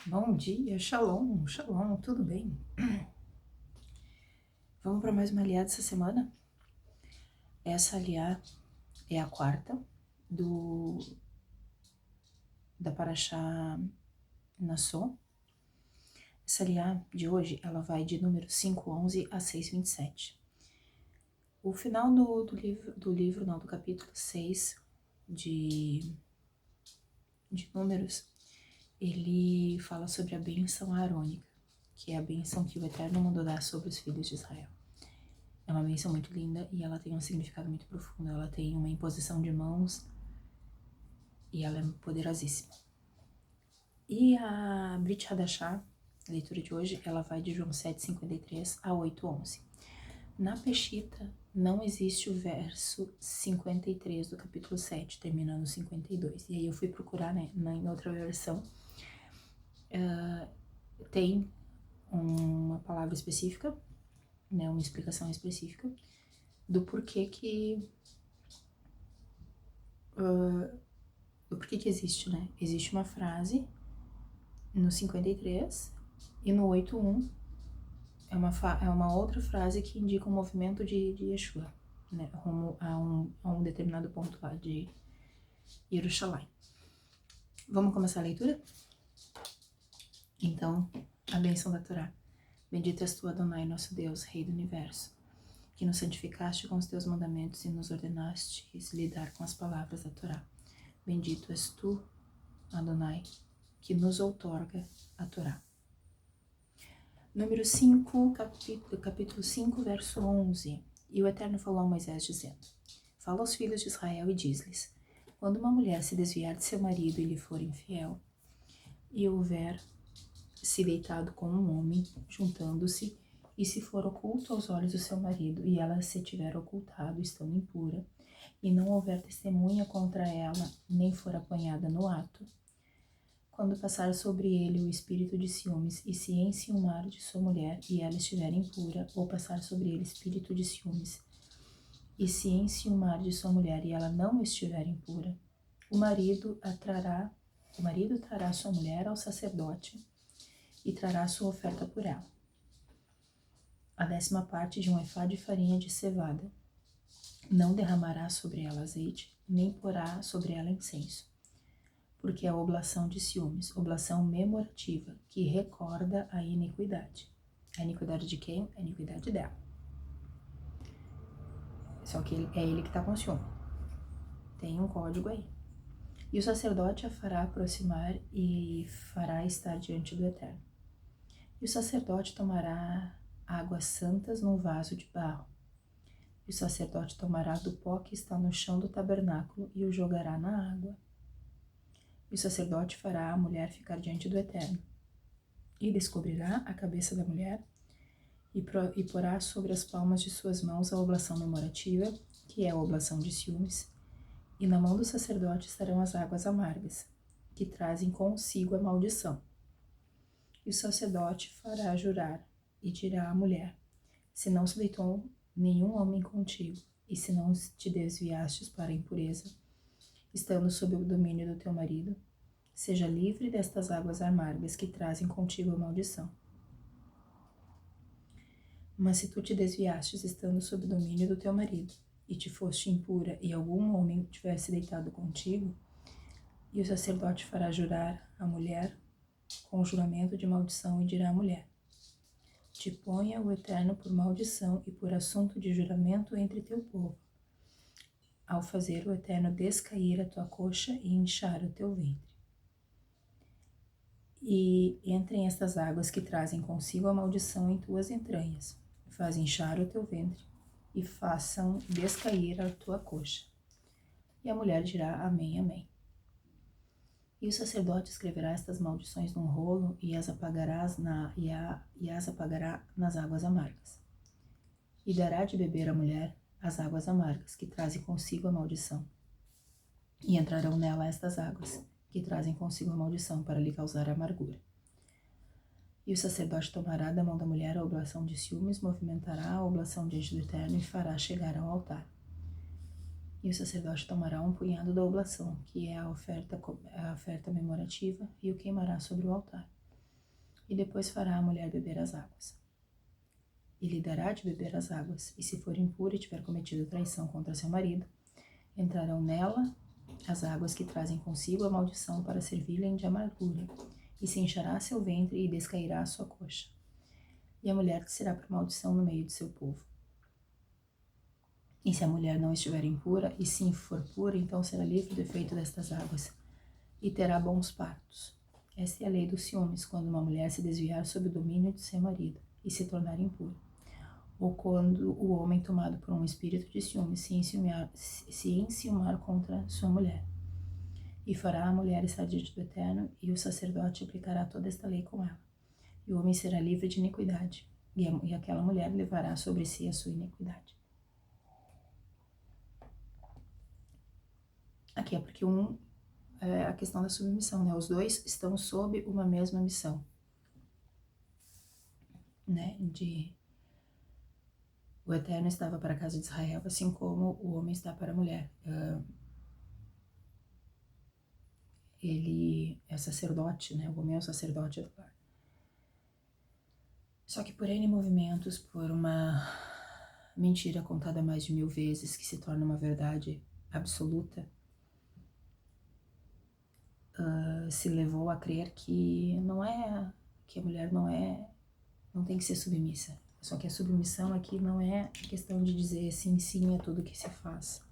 Bom dia, shalom, shalom, tudo bem? Vamos para mais uma aliá dessa semana? Essa aliá é a quarta da Parashá Nassau. Essa aliá de hoje, ela vai de número 5:11 a 6:27. O final do capítulo 6 de Números, ele fala sobre a bênção aarônica, que é a bênção que o Eterno mandou dar sobre os filhos de Israel. É uma bênção muito linda e ela tem um significado muito profundo. Ela tem uma imposição de mãos e ela é poderosíssima. E a Brit Hadashah, a leitura de hoje, ela vai de João 7:53 a 8:11. Na Peshita não existe o verso 53 do capítulo 7, terminando 52. E aí eu fui procurar, né, em outra versão. Tem uma palavra específica, né, uma explicação específica do porquê que existe, né? Existe uma frase no 53 e no 8:1 é uma outra frase que indica um movimento de Yeshua, né? Rumo a um determinado ponto lá de Jerusalém. Vamos começar a leitura? Então, a bênção da Torá. Bendito és tu, Adonai, nosso Deus, Rei do Universo, que nos santificaste com os teus mandamentos e nos ordenaste lidar com as palavras da Torá. Bendito és tu, Adonai, que nos outorga a Torá. Número 5, capítulo 5, verso 11. E o Eterno falou a Moisés, dizendo: Fala aos filhos de Israel e diz-lhes: Quando uma mulher se desviar de seu marido e lhe for infiel, e houver se deitado com um homem, juntando-se, e se for oculto aos olhos do seu marido, e ela se tiver ocultado, estando impura, e não houver testemunha contra ela, nem for apanhada no ato, quando passar sobre ele o espírito de ciúmes e se enciumar de sua mulher e ela estiver impura, ou passar sobre ele espírito de ciúmes e se enciumar de sua mulher e ela não estiver impura, o marido trará sua mulher ao sacerdote e trará sua oferta por ela. A 10ª parte de um efá de farinha de cevada. Não derramará sobre ela azeite, nem porá sobre ela incenso, porque é a oblação de ciúmes, oblação memorativa, que recorda a iniquidade. A iniquidade de quem? A iniquidade dela. Só que é ele que está com ciúme. Tem um código aí. E o sacerdote a fará aproximar e fará estar diante do Eterno. E o sacerdote tomará águas santas num vaso de barro. E o sacerdote tomará do pó que está no chão do tabernáculo e o jogará na água. E o sacerdote fará a mulher ficar diante do Eterno. E descobrirá a cabeça da mulher e porá sobre as palmas de suas mãos a oblação memorativa, que é a oblação de ciúmes, e na mão do sacerdote estarão as águas amargas, que trazem consigo a maldição. E o sacerdote fará jurar e dirá à mulher: se não se deitou nenhum homem contigo, e se não te desviastes para a impureza, estando sob o domínio do teu marido, seja livre destas águas amargas que trazem contigo a maldição. Mas se tu te desviastes estando sob o domínio do teu marido, e te foste impura, e algum homem tivesse deitado contigo, e o sacerdote fará jurar a mulher com juramento de maldição, e dirá à mulher: te ponha o Eterno por maldição e por assunto de juramento entre teu povo, ao fazer o Eterno descair a tua coxa e inchar o teu ventre. E entrem estas águas que trazem consigo a maldição em tuas entranhas, faz inchar o teu ventre e façam descair a tua coxa. E a mulher dirá: Amém, amém. E o sacerdote escreverá estas maldições num rolo e as apagará nas águas amargas. E dará de beber à mulher as águas amargas que trazem consigo a maldição. E entrarão nela estas águas que trazem consigo a maldição para lhe causar amargura. E o sacerdote tomará da mão da mulher a oblação de ciúmes, movimentará a oblação diante do Eterno e fará chegar ao altar. E o sacerdote tomará um punhado da oblação, que é a oferta memorativa, e o queimará sobre o altar. e depois fará a mulher beber as águas. E lhe dará de beber as águas, e se for impura e tiver cometido traição contra seu marido, entrarão nela as águas que trazem consigo a maldição para servir-lhe de amargura, e se inchará seu ventre e descairá a sua coxa. E a mulher será por maldição no meio de seu povo. E se a mulher não estiver impura, e sim for pura, então será livre do efeito destas águas, e terá bons partos. Esta é a lei dos ciúmes, quando uma mulher se desviar sob o domínio de seu marido, e se tornar impura. Ou quando o homem tomado por um espírito de ciúme se enciumar contra sua mulher. E fará a mulher estar diante do Eterno, e o sacerdote aplicará toda esta lei com ela. E o homem será livre de iniquidade, e aquela mulher levará sobre si a sua iniquidade. Aqui é porque a questão da submissão, né? Os dois estão sob uma mesma missão, né? O Eterno estava para a casa de Israel, assim como o homem está para a mulher. Ele é sacerdote, né? O homem é o sacerdote do lar. Só que por N movimentos, por uma mentira contada mais de 1000 vezes, que se torna uma verdade absoluta, se levou a crer que a mulher não tem que ser submissa. Só que a submissão aqui não é questão de dizer sim, sim a tudo que se faz.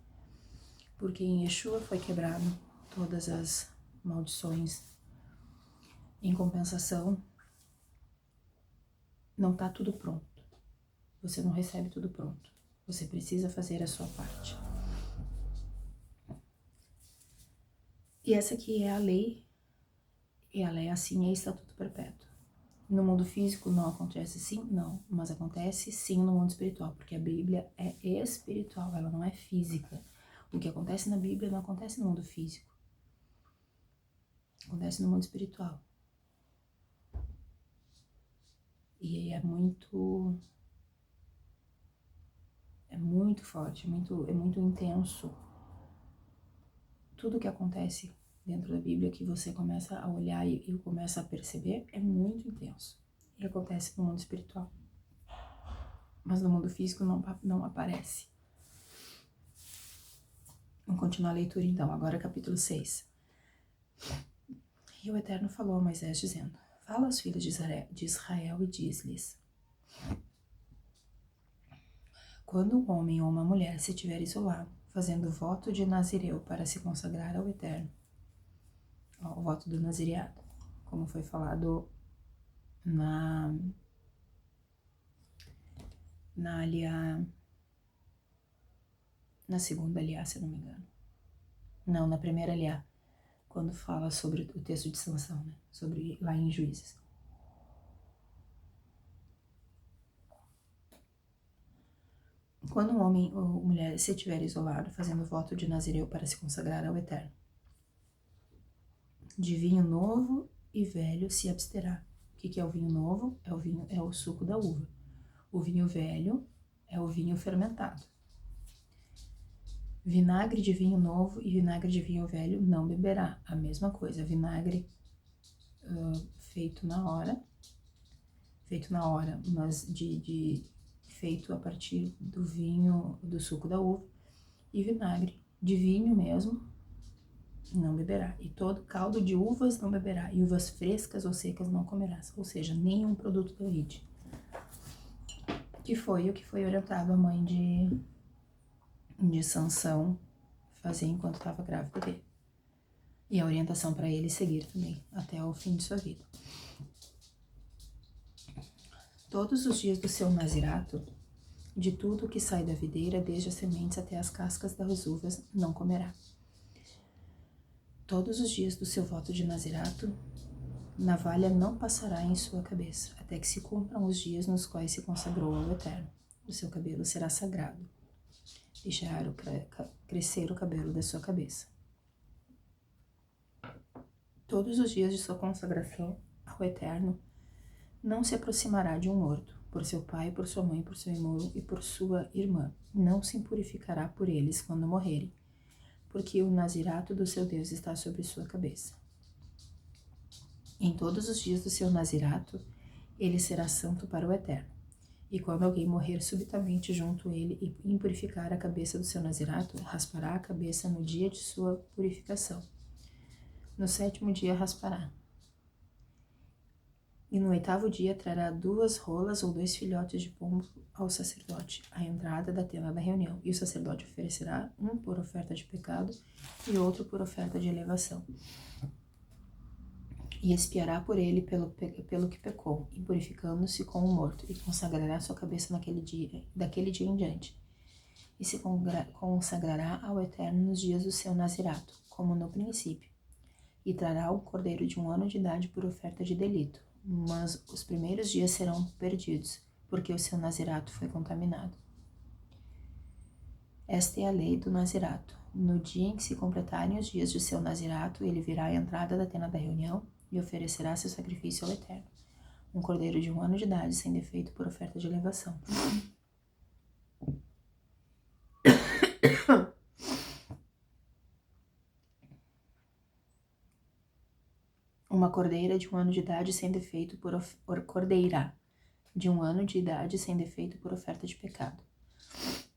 Porque em Yeshua foi quebrado todas as maldições. Em compensação, não está tudo pronto. Você não recebe tudo pronto. Você precisa fazer a sua parte. E essa aqui é a lei. E ela é assim, é estatuto perpétuo. No mundo físico não acontece sim? Não. Mas acontece sim no mundo espiritual. Porque a Bíblia é espiritual, ela não é física. O que acontece na Bíblia não acontece no mundo físico. Acontece no mundo espiritual. E é muito forte, é muito intenso. Tudo que acontece dentro da Bíblia que você começa a olhar e começa a perceber é muito intenso. E acontece no mundo espiritual. Mas no mundo físico não aparece. Vamos continuar a leitura então, agora capítulo 6. E o Eterno falou a Moisés dizendo: Fala aos filhos de Israel e diz-lhes: Quando um homem ou uma mulher se tiver isolado, fazendo voto de Nazireu para se consagrar ao Eterno, o voto do nazireado, como foi falado na segunda aliá, se não me engano. Não, na primeira aliá, quando fala sobre o texto de Sansão, né? Sobre lá em Juízes. Quando um homem ou mulher se estiver isolado, fazendo voto de Nazireu para se consagrar ao Eterno, de vinho novo e velho se absterá. O que é o vinho novo? É o suco da uva. O vinho velho é o vinho fermentado. Vinagre de vinho novo e vinagre de vinho velho não beberá. A mesma coisa, vinagre feito na hora, mas feito a partir do vinho, do suco da uva, e vinagre de vinho mesmo não beberá. E todo caldo de uvas não beberá, e uvas frescas ou secas não comerás, ou seja, nenhum produto da vide. Que foi o que foi orientado a mãe de Sansão fazer enquanto estava grávida dele. E a orientação para ele seguir também, até o fim de sua vida. Todos os dias do seu nazirato, de tudo que sai da videira, desde as sementes até as cascas das uvas, não comerá. Todos os dias do seu voto de nazirato, navalha não passará em sua cabeça, até que se cumpram os dias nos quais se consagrou ao Eterno. O seu cabelo será sagrado. Deixar crescer o cabelo da sua cabeça. Todos os dias de sua consagração ao Eterno, não se aproximará de um morto, por seu pai, por sua mãe, por seu irmão e por sua irmã. Não se impurificará por eles quando morrerem, porque o nazirato do seu Deus está sobre sua cabeça. Em todos os dias do seu nazirato, ele será santo para o eterno. E quando alguém morrer subitamente junto a ele e impurificar a cabeça do seu nazirato, raspará a cabeça no dia de sua purificação. No 7º dia raspará. E no 8º dia trará 2 rolas ou 2 filhotes de pombo ao sacerdote, à entrada da tenda da reunião. E o sacerdote oferecerá um por oferta de pecado e outro por oferta de elevação. E expiará por ele pelo que pecou, impurificando-se com o morto, e consagrará sua cabeça daquele dia em diante. E se consagrará ao Eterno nos dias do seu nazirato, como no princípio. E trará o cordeiro de 1 ano de idade por oferta de delito. Mas os primeiros dias serão perdidos, porque o seu nazirato foi contaminado. Esta é a lei do nazirato. No dia em que se completarem os dias de seu nazirato, ele virá à entrada da tenda da reunião e oferecerá seu sacrifício ao Eterno. Um cordeiro de 1 ano de idade, sem defeito, por oferta de elevação. Uma cordeira de 1 ano de idade, sem defeito, cordeira de 1 ano de idade, sem defeito, por oferta de pecado.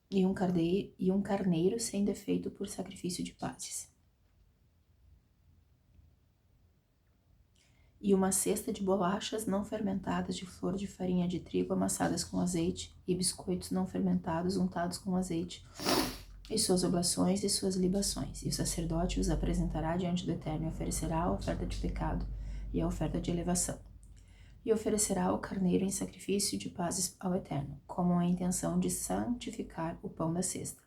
E um carneiro sem defeito por sacrifício de pazes. E uma cesta de bolachas não fermentadas de flor de farinha de trigo amassadas com azeite, e biscoitos não fermentados untados com azeite, e suas oblações e suas libações. E o sacerdote os apresentará diante do Eterno e oferecerá a oferta de pecado e a oferta de elevação. E oferecerá o carneiro em sacrifício de pazes ao Eterno, com a intenção de santificar o pão da cesta.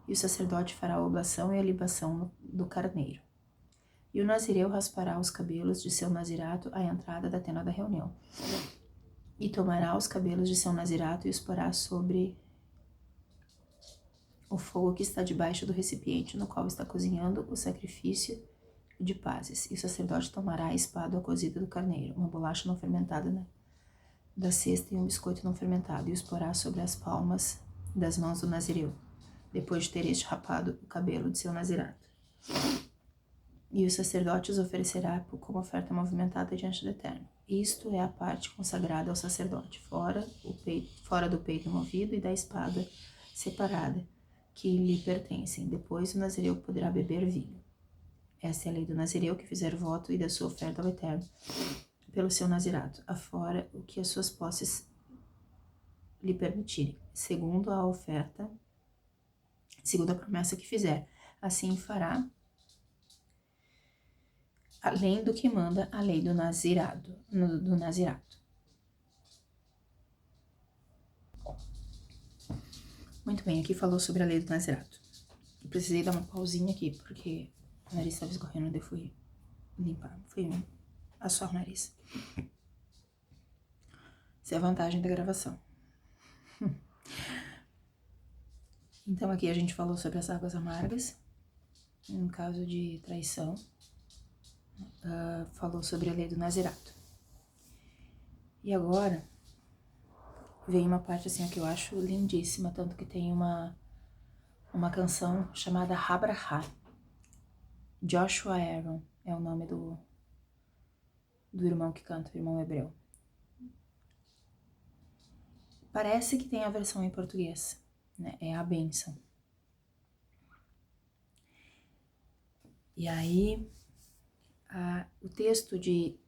E o sacerdote fará a oblação e a libação do carneiro. E o nazireu raspará os cabelos de seu nazirato à entrada da tenda da reunião. E tomará os cabelos de seu nazirato e os porá sobre o fogo que está debaixo do recipiente no qual está cozinhando o sacrifício de pazes. E o sacerdote tomará a espada cozida do carneiro, uma bolacha não fermentada da cesta e um biscoito não fermentado, e os porá sobre as palmas das mãos do nazireu, depois de ter este rapado o cabelo de seu nazirato. E o sacerdote os oferecerá como oferta movimentada diante do Eterno. Isto é a parte consagrada ao sacerdote, fora do peito movido e da espada separada, que lhe pertencem. Depois o nazireu poderá beber vinho. Esta é a lei do nazireu que fizer voto e da sua oferta ao Eterno, pelo seu nazirato, afora o que as suas posses lhe permitirem, segundo a promessa que fizer. Assim fará, além do que manda a lei do nazirato. Muito bem, aqui falou sobre a lei do nazirato. Eu precisei dar uma pausinha aqui, porque o nariz estava escorrendo, daí fui limpar, fui assoar o nariz. Essa é a vantagem da gravação. Então aqui a gente falou sobre as águas amargas, no caso de traição. Falou sobre a lei do nazirato. E agora vem uma parte assim que eu acho lindíssima, tanto que tem uma canção chamada Habraha. Joshua Aaron é o nome do irmão que canta, o irmão hebreu. Parece que tem a versão em português, né? É a bênção. E aí, o texto de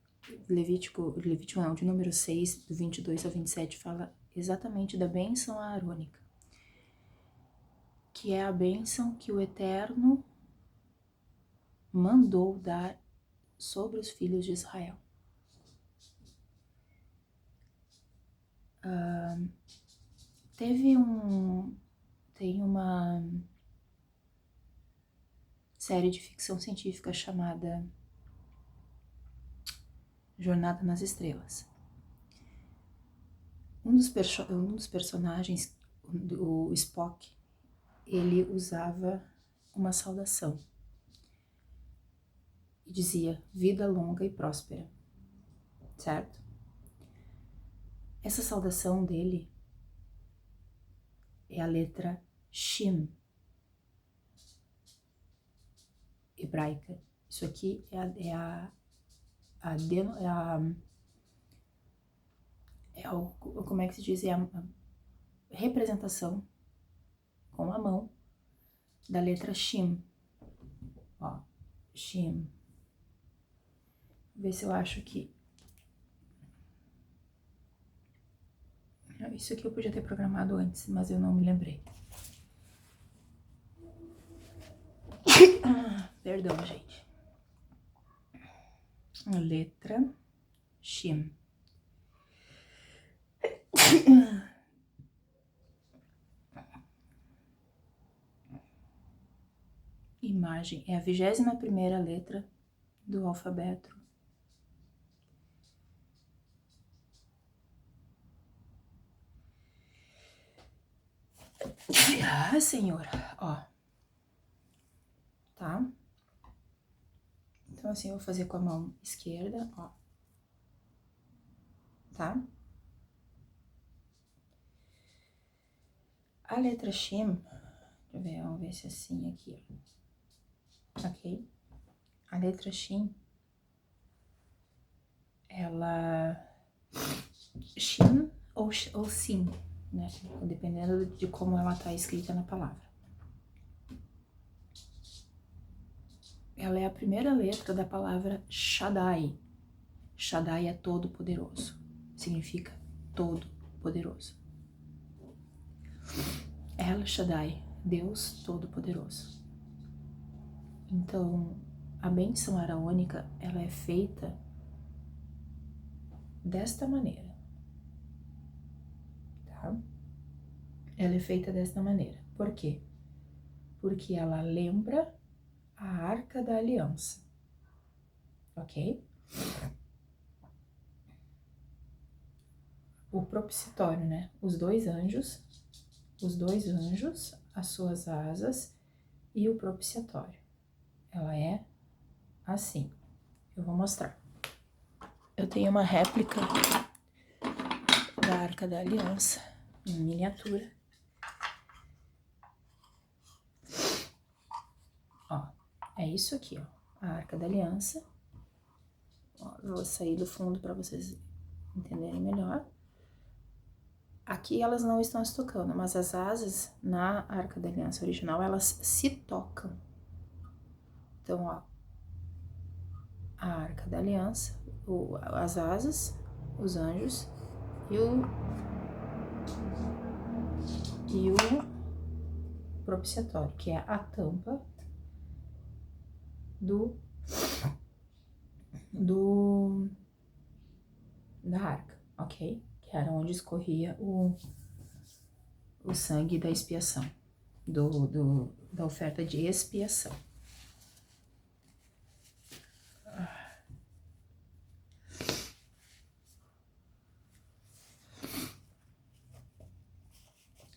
Levítico não, de número 6, do 22 ao 27, fala exatamente da bênção aarônica, que é a bênção que o Eterno mandou dar sobre os filhos de Israel. Tem uma série de ficção científica chamada Jornada nas Estrelas. Um dos personagens, o Spock, ele usava uma saudação e dizia vida longa e próspera, certo? Essa saudação dele é a letra Shin, hebraica. Isso aqui é a como é que se diz? É a representação com a mão da letra Shin. Ó, Shin. Vou ver se eu acho que... Isso aqui eu podia ter programado antes, mas eu não me lembrei. Perdão, gente. Letra Shin. Imagem é a 21ª letra do alfabeto. Ah, senhora, ó. Tá? Então, assim, eu vou fazer com a mão esquerda, ó. Tá? A letra Shin, deixa eu ver, vamos ver se é assim aqui, ó. Ok? A letra Shin, ela... Shin ou Sim, né? Dependendo de como ela tá escrita na palavra. Ela é a primeira letra da palavra Shaddai. Shaddai é todo-poderoso. Significa todo-poderoso. El Shaddai, Deus todo-poderoso. Então, a bênção araônica, ela é feita desta maneira. Tá? Ela é feita desta maneira. Por quê? Porque ela lembra a Arca da Aliança. Ok? O propiciatório, né? Os dois anjos, as suas asas e o propiciatório. Ela é assim. Eu vou mostrar. Eu tenho uma réplica da Arca da Aliança, em miniatura. Ó, é isso aqui, ó. A Arca da Aliança. Ó, eu vou sair do fundo para vocês entenderem melhor. Aqui elas não estão se tocando, mas as asas na Arca da Aliança original, elas se tocam. Então, ó, a Arca da Aliança, as asas, os anjos e o propiciatório, que é a tampa da arca, ok? Que era onde escorria o sangue da expiação, da oferta de expiação.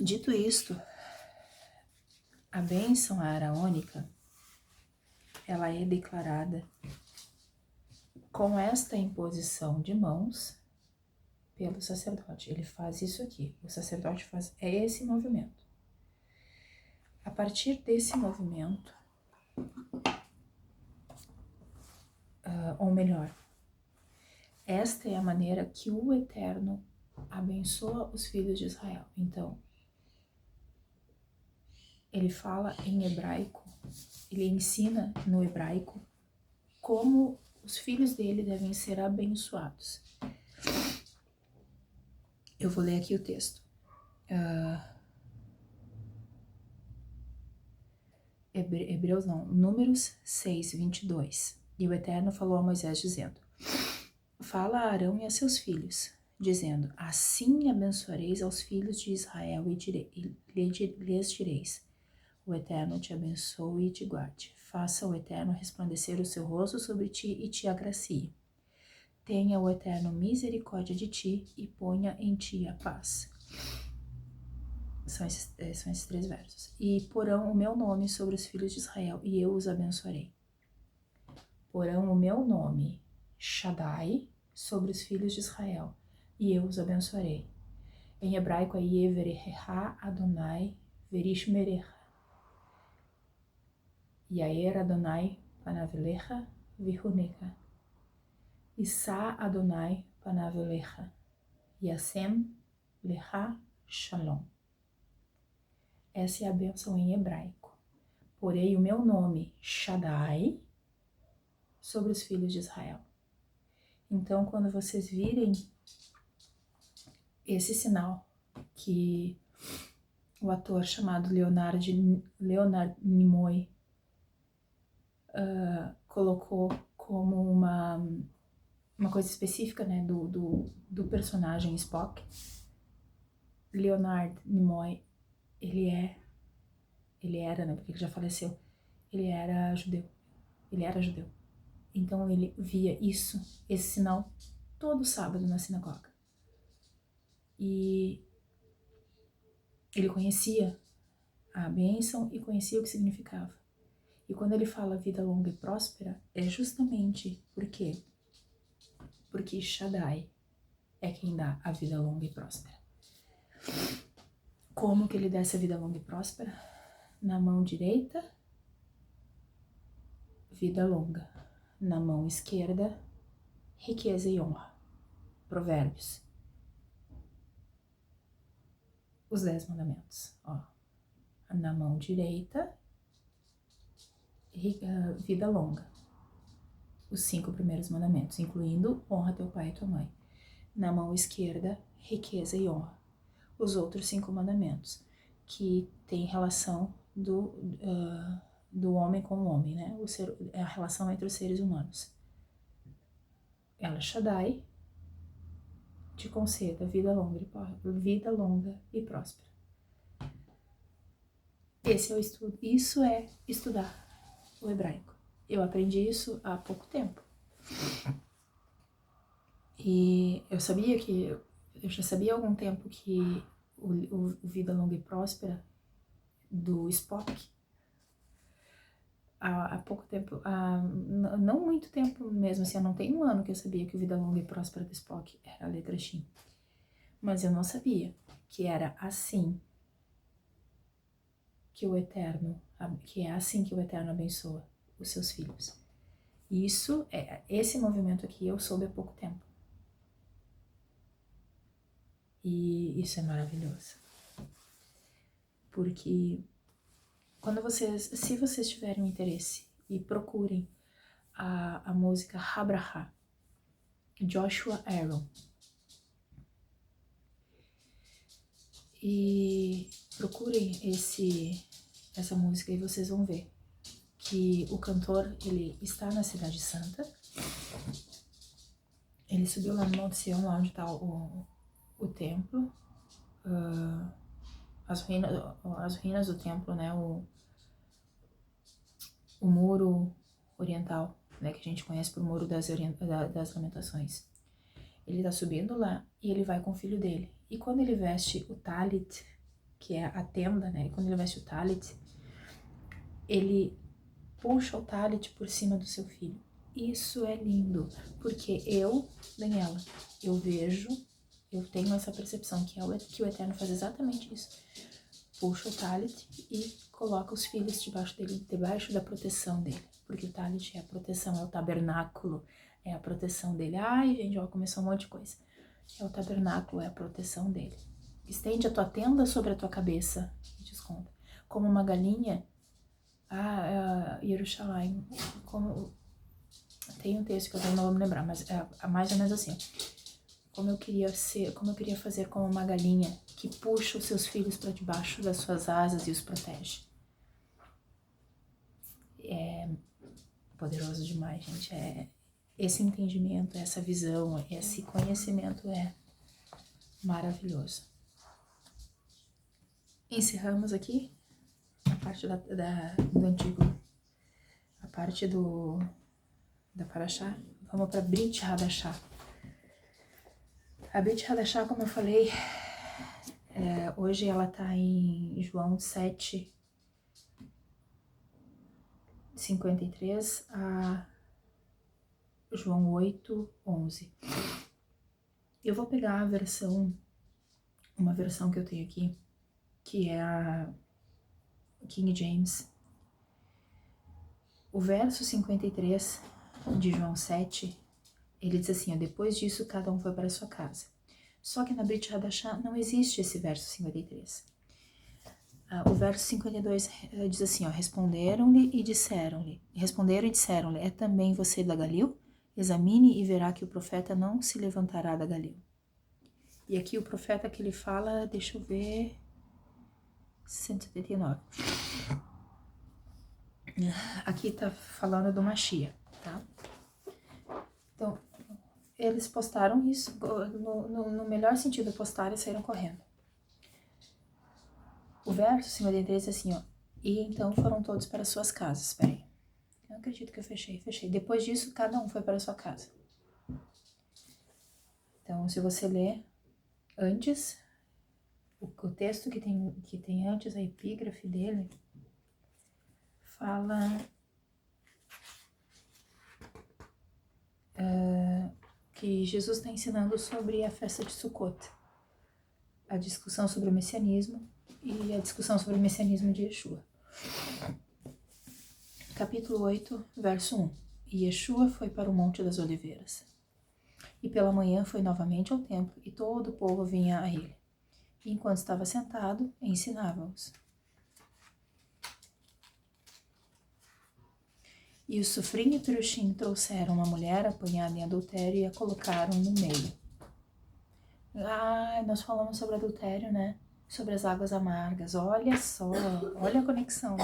Dito isto, a bênção araônica, ela é declarada com esta imposição de mãos pelo sacerdote. Ele faz isso aqui, o sacerdote faz esse movimento. A partir desse movimento, ou melhor, esta é a maneira que o Eterno abençoa os filhos de Israel. Então, ele fala em hebraico, ele ensina no hebraico como os filhos dele devem ser abençoados. Eu vou ler aqui o texto. Hebreus não, Números 6, 22. E o Eterno falou a Moisés dizendo: fala a Arão e a seus filhos, dizendo: assim abençoareis aos filhos de Israel e lhes direis: o Eterno te abençoe e te guarde. Faça o Eterno resplandecer o seu rosto sobre ti e te agracie. Tenha o Eterno misericórdia de ti e ponha em ti a paz. São esses 3 versos. E porão o meu nome sobre os filhos de Israel e eu os abençoarei. Porão o meu nome, Shaddai, sobre os filhos de Israel e eu os abençoarei. Em hebraico é Yevereha Adonai Verishmerecha. Yair Adonai Panavelecha Vihunecha. Issa Adonai panav elecha, yasem lecha shalom. Essa é a bênção em hebraico. Porei o meu nome, Shaddai, sobre os filhos de Israel. Então, quando vocês virem esse sinal que o ator chamado Leonard Nimoy colocou como uma coisa específica, né, do personagem Spock, Leonard Nimoy, ele era, né, porque ele já faleceu, ele era judeu. Então ele via esse sinal todo sábado na sinagoga. E ele conhecia a bênção e conhecia o que significava. E quando ele fala vida longa e próspera, é justamente porque Shaddai é quem dá a vida longa e próspera. Como que ele dá essa vida longa e próspera? Na mão direita, vida longa. Na mão esquerda, riqueza e honra. Provérbios. Os 10 mandamentos. Ó. Na mão direita, vida longa. Os 5 primeiros mandamentos, incluindo honra teu pai e tua mãe. Na mão esquerda, riqueza e honra. Os outros 5 mandamentos, que tem relação do homem com o homem, né? A relação entre os seres humanos. Ela Shaddai te conceda vida longa e próspera. Esse é o estudo. Isso é estudar o hebraico. Eu aprendi isso há pouco tempo. E eu já sabia há algum tempo que o Vida Longa e Próspera do Spock, há pouco tempo, não muito tempo mesmo, assim, não tem um ano que eu sabia que o Vida Longa e Próspera do Spock era a letra Shin. Mas eu não sabia que era assim que é assim que o Eterno abençoa os seus filhos. Esse movimento aqui eu soube há pouco tempo. E isso é maravilhoso. Porque se vocês tiverem interesse e procurem a música Habraha, Joshua Aaron, e procurem essa música e vocês vão ver que o cantor, ele está na Cidade Santa, ele subiu lá no Monte Sião, lá onde está o templo, as ruínas do templo, né, o muro oriental, né, que a gente conhece por Muro das Lamentações. Ele tá subindo lá e ele vai com o filho dele. E quando ele veste o talit, que é a tenda, né, quando ele veste o talit, ele puxa o talit por cima do seu filho. Isso é lindo, porque Daniela, eu tenho essa percepção que o Eterno faz exatamente isso. Puxa o talit e coloca os filhos debaixo da proteção dele. Porque o talit é a proteção, é o tabernáculo, é a proteção dele. Ai, gente, ó, começou um monte de coisa. É o tabernáculo, é a proteção dele. Estende a tua tenda sobre a tua cabeça, desconta. Como uma galinha, Jerusalém, tem um texto que eu não vou me lembrar, mas é mais ou menos assim. Como eu queria fazer como uma galinha que puxa os seus filhos para debaixo das suas asas e os protege. É poderoso demais, gente. Esse entendimento, essa visão, esse conhecimento é maravilhoso. Encerramos aqui a parte do antigo, a parte da Parashá. Vamos para Brit Hadashah. A Brit Hadashah, como eu falei, hoje ela está em João 7, 53 a João 8, 11. Eu vou pegar uma versão que eu tenho aqui, que é a King James. O verso 53 de João 7, Ele diz assim, ó, depois disso cada um foi para a sua casa. Só que na Brit Hadashah não existe esse verso 53. O verso 52 diz assim, ó, responderam e disseram-lhe, é também você da Galil? Examine e verá que o profeta não se levantará da Galil. E aqui o profeta que ele fala, deixa eu ver, 179. Aqui tá falando do Mashiach, tá? Então, eles postaram isso, no melhor sentido, postaram e saíram correndo. O verso 53 diz assim, ó, e então foram todos para suas casas. Espera aí. Eu não acredito que eu fechei. Depois disso, cada um foi para sua casa. Então, se você ler antes, o texto que tem antes, a epígrafe dele, fala que Jesus está ensinando sobre a festa de Sukkot, a discussão sobre o messianismo e a discussão sobre o messianismo de Yeshua. Capítulo 8, verso 1. E Yeshua foi para o Monte das Oliveiras. E pela manhã foi novamente ao templo, e todo o povo vinha a ele. E enquanto estava sentado, ensinava-os. E o Sufrim e o Perushim trouxeram uma mulher apanhada em adultério e a colocaram no meio. Nós falamos sobre adultério, né? Sobre as águas amargas. Olha só, olha a conexão.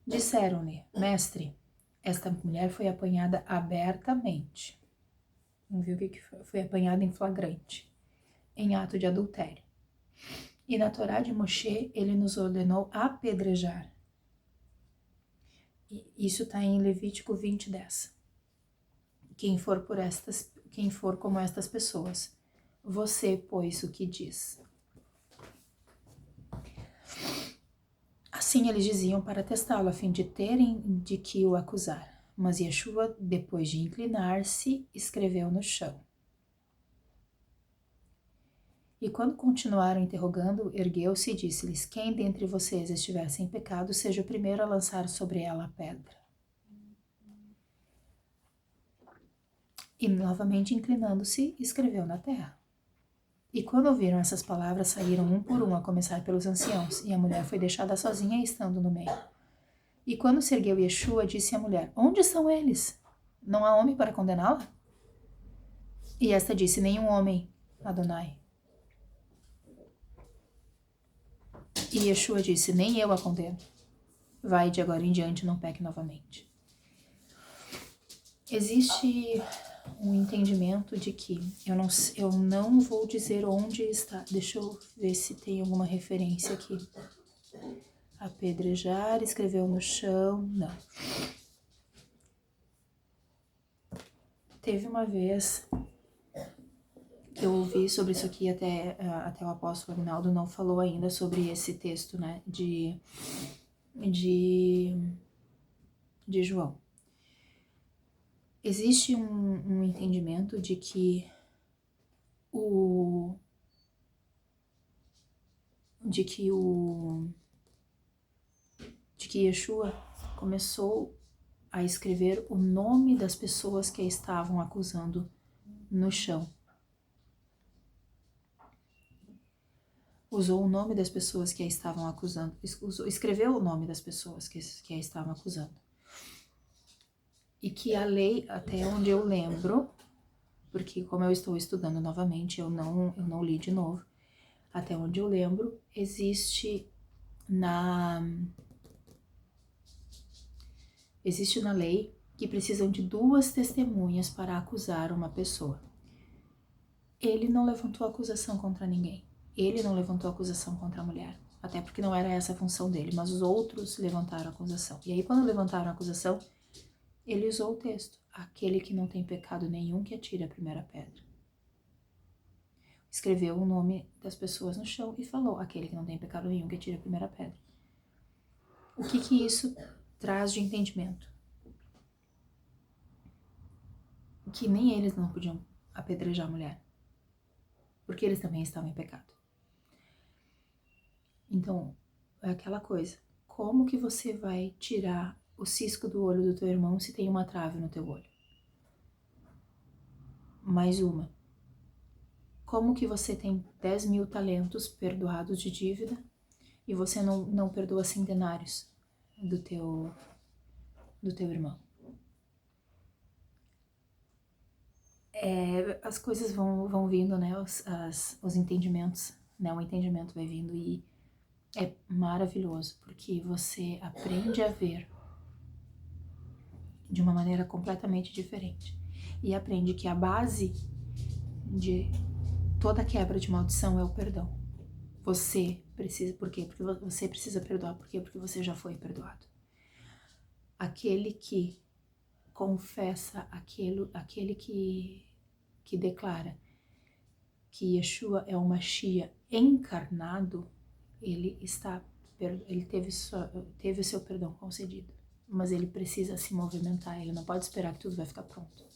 Disseram-lhe, mestre, esta mulher foi apanhada abertamente. Não viu o que foi? Foi apanhada em flagrante, em ato de adultério. E na Torá de Moshe, ele nos ordenou apedrejar. E isso está em Levítico 20:10. Quem for como estas pessoas, você, pois, o que diz. Assim eles diziam para testá-lo, a fim de terem de que o acusar. Mas Yeshua, depois de inclinar-se, escreveu no chão. E quando continuaram interrogando, ergueu-se e disse-lhes, quem dentre vocês estiver sem pecado, seja o primeiro a lançar sobre ela a pedra. E novamente inclinando-se, escreveu na terra. E quando ouviram essas palavras, saíram um por um, a começar pelos anciãos, e a mulher foi deixada sozinha, estando no meio. E quando se ergueu Yeshua, disse à mulher, onde estão eles? Não há homem para condená-la? E esta disse, nenhum homem, Adonai. E Yeshua disse, nem eu a condeno. Vai de agora em diante, não peque novamente. Existe um entendimento de que, eu não vou dizer onde está, deixa eu ver se tem alguma referência aqui. Apedrejar, escreveu no chão, não. Teve uma vez que eu ouvi sobre isso aqui, até o apóstolo Aguinaldo não falou ainda sobre esse texto, né, de João. Existe um entendimento de que Yeshua começou a escrever o nome das pessoas que a estavam acusando no chão. Usou o nome das pessoas que a estavam acusando, escreveu o nome das pessoas que a estavam acusando. E que a lei, até onde eu lembro, porque como eu estou estudando novamente, eu não li de novo, até onde eu lembro, existe na lei que precisam de 2 testemunhas para acusar uma pessoa. Ele não levantou acusação contra ninguém. Ele não levantou acusação contra a mulher. Até porque não era essa a função dele, mas os outros levantaram a acusação. E aí, quando levantaram a acusação, ele usou o texto. Aquele que não tem pecado nenhum que atire a primeira pedra. Escreveu o nome das pessoas no chão e falou, aquele que não tem pecado nenhum que atire a primeira pedra. O que isso traz de entendimento? Que nem eles não podiam apedrejar a mulher. Porque eles também estavam em pecado. Então, é aquela coisa. Como que você vai tirar o cisco do olho do teu irmão se tem uma trave no teu olho? Mais uma. Como que você tem 10.000 talentos perdoados de dívida e você não perdoa centenários do teu irmão? As coisas vão vindo, né? Os entendimentos, né? O entendimento vai vindo e é maravilhoso, porque você aprende a ver de uma maneira completamente diferente. E aprende que a base de toda quebra de maldição é o perdão. Você precisa, por quê? Porque você precisa perdoar, por quê? Porque você já foi perdoado. Aquele que confessa, aquele que declara que Yeshua é o Mashiach encarnado, ele teve o seu perdão concedido. Mas ele precisa se movimentar, ele não pode esperar que tudo vai ficar pronto.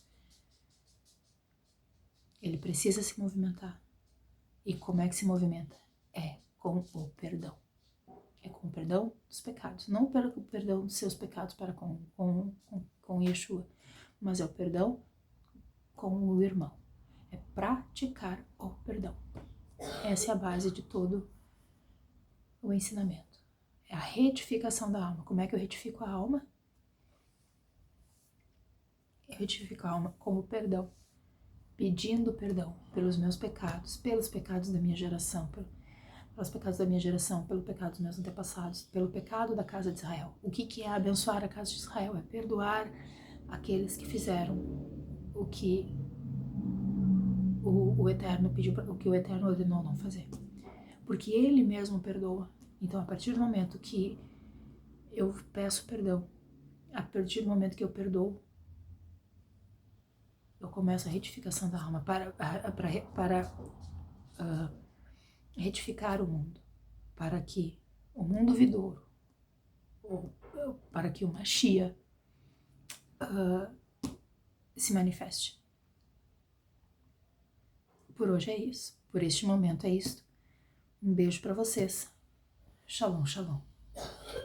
Ele precisa se movimentar. E como é que se movimenta? É com o perdão. É com o perdão dos pecados. Não o perdão dos seus pecados para com Yeshua, mas é o perdão com o irmão. É praticar o perdão. Essa é a base de todo o ensinamento. É a retificação da alma. Como é que eu retifico a alma? Eu retifico a alma com o perdão. Pedindo perdão pelos meus pecados, pelos pecados da minha geração, pelos pecados da minha geração, pelo pecado dos meus antepassados, pelo pecado da casa de Israel. O que é abençoar a casa de Israel? É perdoar aqueles que fizeram o que o Eterno pediu, o que o Eterno ordenou não fazer. Porque Ele mesmo perdoa. Então, a partir do momento que eu peço perdão, a partir do momento que eu perdoo, eu começo a retificação da alma para retificar o mundo, para que o mundo vindouro, para que o Mashiach se manifeste. Por hoje é isso, por este momento é isto. Um beijo para vocês. Shalom, shalom.